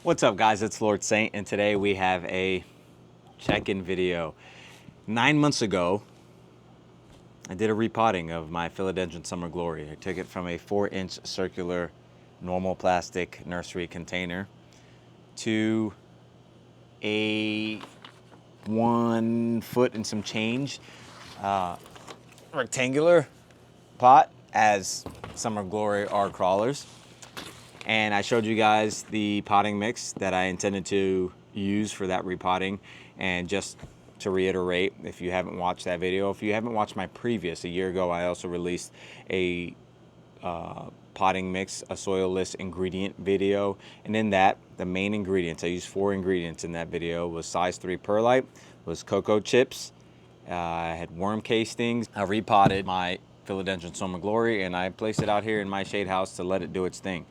What's up, guys? It's Lord Saint, and today we have a check-in video. 9 months ago, I did a repotting of my Philodendron Summer Glory. I took it from a 4-inch circular normal plastic nursery container to a 1 foot and some change rectangular pot as Summer Glory are crawlers. And I showed you guys the potting mix that I intended to use for that repotting. And just to reiterate, if you haven't watched that video, if you haven't watched my previous, a year ago, I also released a potting mix, a soilless ingredient video. And in that, the main ingredients, I used 4 ingredients in that video, was size 3 perlite, was cocoa chips, I had worm castings. I repotted my Philodendron Summer Glory and I placed it out here in my shade house to let it do its thing.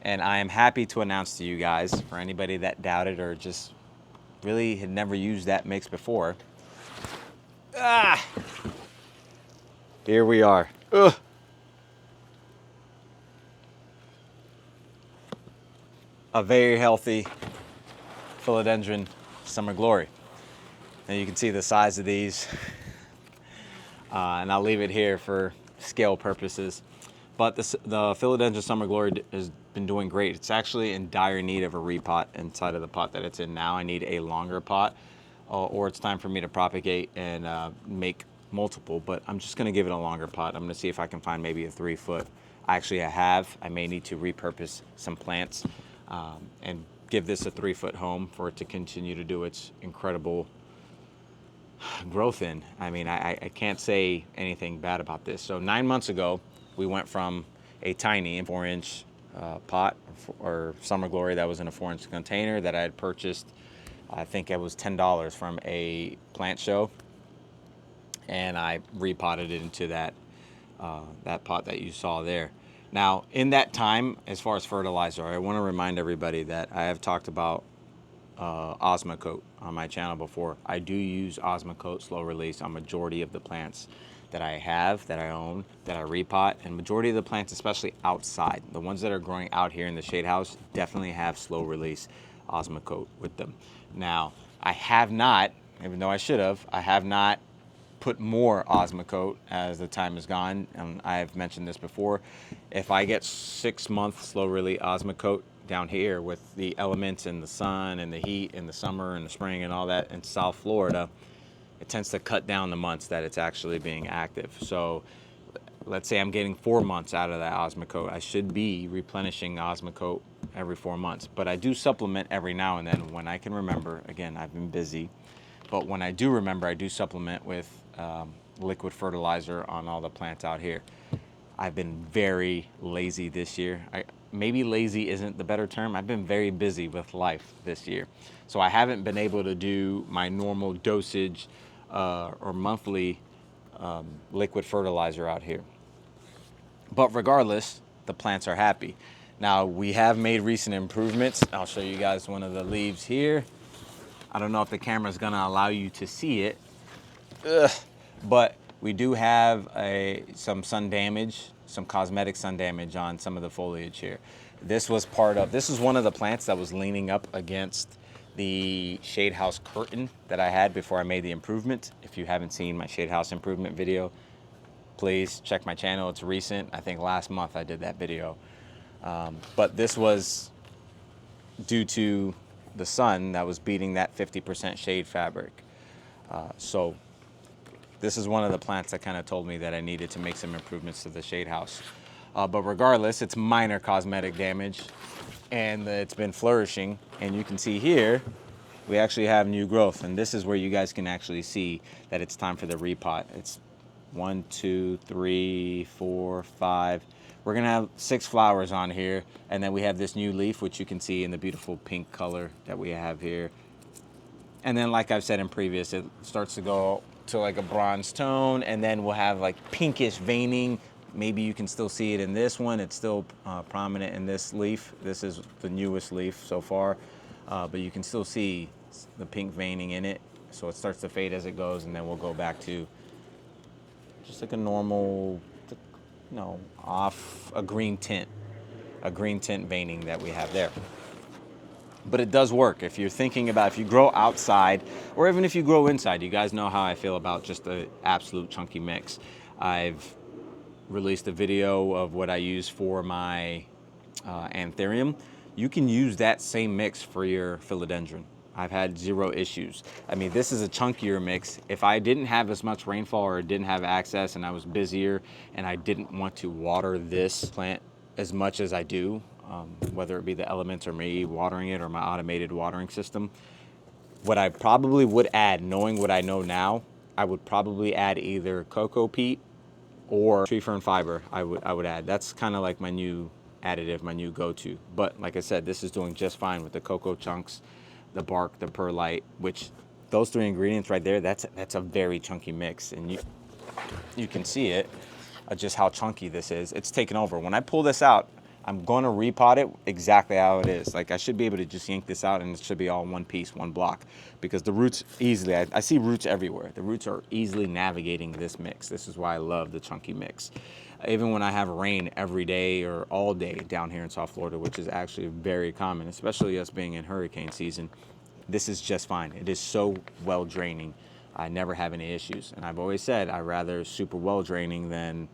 And I am happy to announce to you guys, for anybody that doubted or just really had never used that mix before, here we are. Ugh. A very healthy Philodendron Summer Glory. And you can see the size of these, and I'll leave it here for scale purposes. But the Philodendron Summer Glory has been doing great. It's actually in dire need of a repot inside of the pot that it's in now. I need a longer pot, or it's time for me to propagate and make multiple, but I'm just gonna give it a longer pot. I'm gonna see if I can find maybe a 3 foot. Actually, I may need to repurpose some plants and give this a 3 foot home for it to continue to do its incredible growth in. I mean, I can't say anything bad about this. So 9 months ago, we went from a tiny 4-inch pot or Summer Glory that was in a 4-inch container that I had purchased, I think it was $10 from a plant show, and I repotted it into that pot that you saw there. Now, in that time, as far as fertilizer, I want to remind everybody that I have talked about Osmocote on my channel before. I do use Osmocote slow release on majority of the plants that I have, that I own, that I repot, and majority of the plants, especially outside, the ones that are growing out here in the shade house, definitely have slow release Osmocote with them. Now, I have not, even though I should have, I have not put more Osmocote as the time has gone, and I have mentioned this before. If I get 6-month slow release Osmocote down here with the elements and the sun and the heat in the summer and the spring and all that in South Florida, it tends to cut down the months that it's actually being active. So let's say I'm getting 4 months out of that Osmocote. I should be replenishing Osmocote every 4 months, but I do supplement every now and then when I can remember. Again, I've been busy, but when I do remember, I do supplement with liquid fertilizer on all the plants out here. I've been very lazy this year. Maybe lazy isn't the better term. I've been very busy with life this year. So I haven't been able to do my normal dosage or monthly liquid fertilizer out here. But regardless, the plants are happy. Now, we have made recent improvements. I'll show you guys one of the leaves here. I don't know if the camera's gonna allow you to see it, but we do have some sun damage, some cosmetic sun damage on some of the foliage here. This is one of the plants that was leaning up against the shade house curtain that I had before I made the improvement. If you haven't seen my shade house improvement video, please check my channel. It's recent. I think last month I did that video. But this was due to the sun that was beating that 50% shade fabric. So this is one of the plants that kind of told me that I needed to make some improvements to the shade house. But regardless, it's minor cosmetic damage and it's been flourishing. And you can see here, we actually have new growth. And this is where you guys can actually see that it's time for the repot. It's 1, 2, 3, 4, 5. We're gonna have 6 flowers on here. And then we have this new leaf, which you can see in the beautiful pink color that we have here. And then, like I've said in previous, it starts to go to like a bronze tone, and then we'll have like pinkish veining. Maybe you can still see it in this one. It's still prominent in this leaf. This is the newest leaf so far, but you can still see the pink veining in it. So it starts to fade as it goes, and then we'll go back to just like a normal, off a green tint veining that we have there. But it does work. If you're thinking about if you grow outside or even if you grow inside, you guys know how I feel about just the absolute chunky mix. I've released a video of what I use for my anthurium. You can use that same mix for your philodendron. I've had zero issues. I mean, this is a chunkier mix. If I didn't have as much rainfall or didn't have access and I was busier and I didn't want to water this plant as much as I do, whether it be the elements or me watering it or my automated watering system, what I probably would add, knowing what I know now, I would probably add either cocoa peat or tree fern fiber. I would add. That's kind of like my new additive, my new go-to. But like I said, this is doing just fine with the cocoa chunks, the bark, the perlite, which those three ingredients right there, that's a very chunky mix. And you can see it, just how chunky this is. It's taken over. When I pull this out, I'm going to repot it exactly how it is. Like I should be able to just yank this out and it should be all one piece, one block, because the roots easily, I see roots everywhere. The roots are easily navigating this mix. This is why I love the chunky mix. Even when I have rain every day or all day down here in South Florida, which is actually very common, especially us being in hurricane season, this is just fine. It is so well draining. I never have any issues. And I've always said I'd rather super well draining than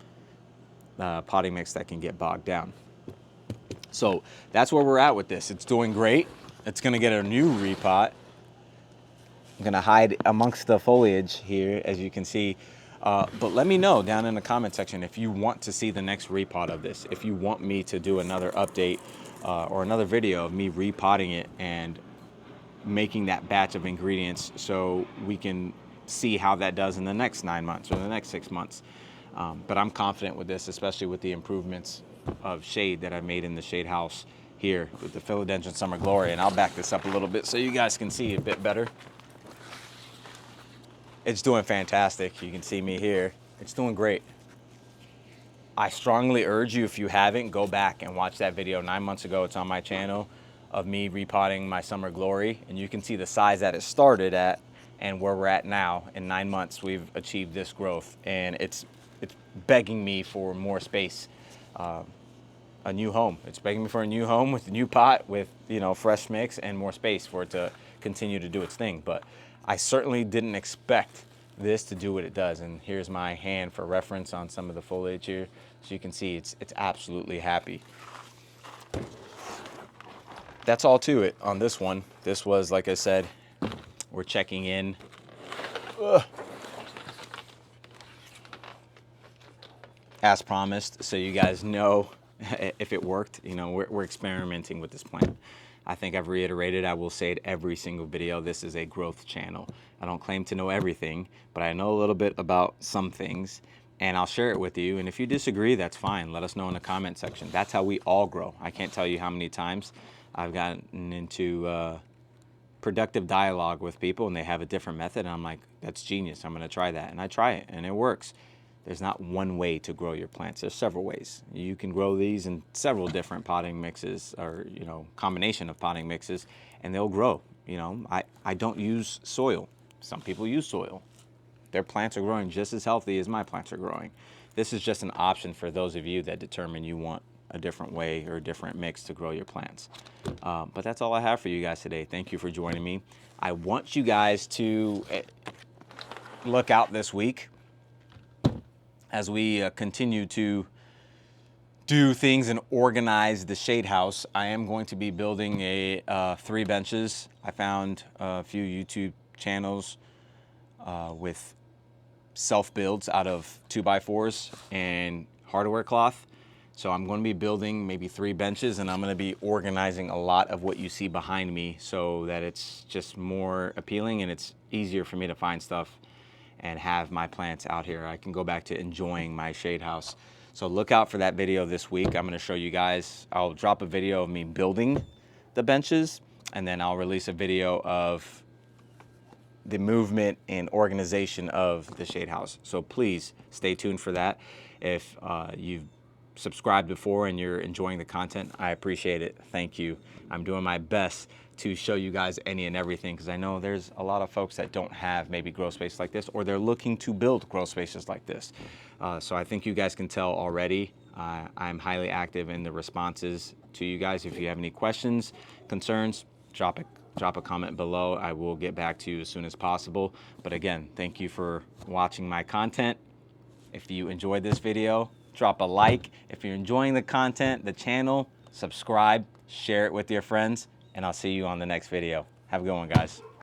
potting mix that can get bogged down. So that's where we're at with this. It's doing great. It's gonna get a new repot. I'm gonna hide amongst the foliage here, as you can see. But let me know down in the comment section if you want to see the next repot of this. If you want me to do another update or another video of me repotting it and making that batch of ingredients so we can see how that does in the next 9 months or the next 6 months. But I'm confident with this, especially with the improvements of shade that I made in the shade house here with the Philodendron Summer Glory. And I'll back this up a little bit so you guys can see a bit better. It's doing fantastic. You can see me here. It's doing great. I strongly urge you, if you haven't, go back and watch that video 9 months ago. It's on my channel of me repotting my Summer Glory. And you can see the size that it started at and where we're at now. In 9 months, we've achieved this growth. And it's begging me for more space. A new home. It's begging me for a new home with a new pot, with, you know, fresh mix and more space for it to continue to do its thing. But I certainly didn't expect this to do what it does. And here's my hand for reference on some of the foliage here. So you can see it's absolutely happy. That's all to it on this one. This was, like I said, we're checking in. As promised, so you guys know if it worked. You know, we're experimenting with this plant. I think I've reiterated, I will say it every single video, this is a growth channel. I don't claim to know everything, but I know a little bit about some things, and I'll share it with you. And if you disagree, that's fine. Let us know in the comment section. That's how we all grow. I can't tell you how many times I've gotten into productive dialogue with people and they have a different method, and I'm like, that's genius, I'm gonna try that. And I try it and it works. There's not one way to grow your plants. There's several ways. You can grow these in several different potting mixes, or, you know, combination of potting mixes, and they'll grow. You know, I don't use soil. Some people use soil. Their plants are growing just as healthy as my plants are growing. This is just an option for those of you that determine you want a different way or a different mix to grow your plants. But that's all I have for you guys today. Thank you for joining me. I want you guys to look out this week as we continue to do things and organize the shade house. I am going to be building a 3 benches. I found a few YouTube channels with self builds out of 2x4s and hardware cloth. So I'm going to be building maybe 3 benches, and I'm going to be organizing a lot of what you see behind me so that it's just more appealing and it's easier for me to find stuff and have my plants out here. I can go back to enjoying my shade house. So look out for that video this week. I'm going to show you guys. I'll drop a video of me building the benches, and then I'll release a video of the movement and organization of the shade house. So please stay tuned for that. If you've subscribed before and you're enjoying the content, I appreciate it. Thank you. I'm doing my best to show you guys any and everything, because I know there's a lot of folks that don't have maybe grow space like this, or they're looking to build grow spaces like this. So I think you guys can tell already. I'm highly active in the responses to you guys. If you have any questions, concerns, drop a comment below. I will get back to you as soon as possible. But again, thank you for watching my content. If you enjoyed this video, drop a like. If you're enjoying the content, the channel, subscribe, share it with your friends, and I'll see you on the next video. Have a good one, guys.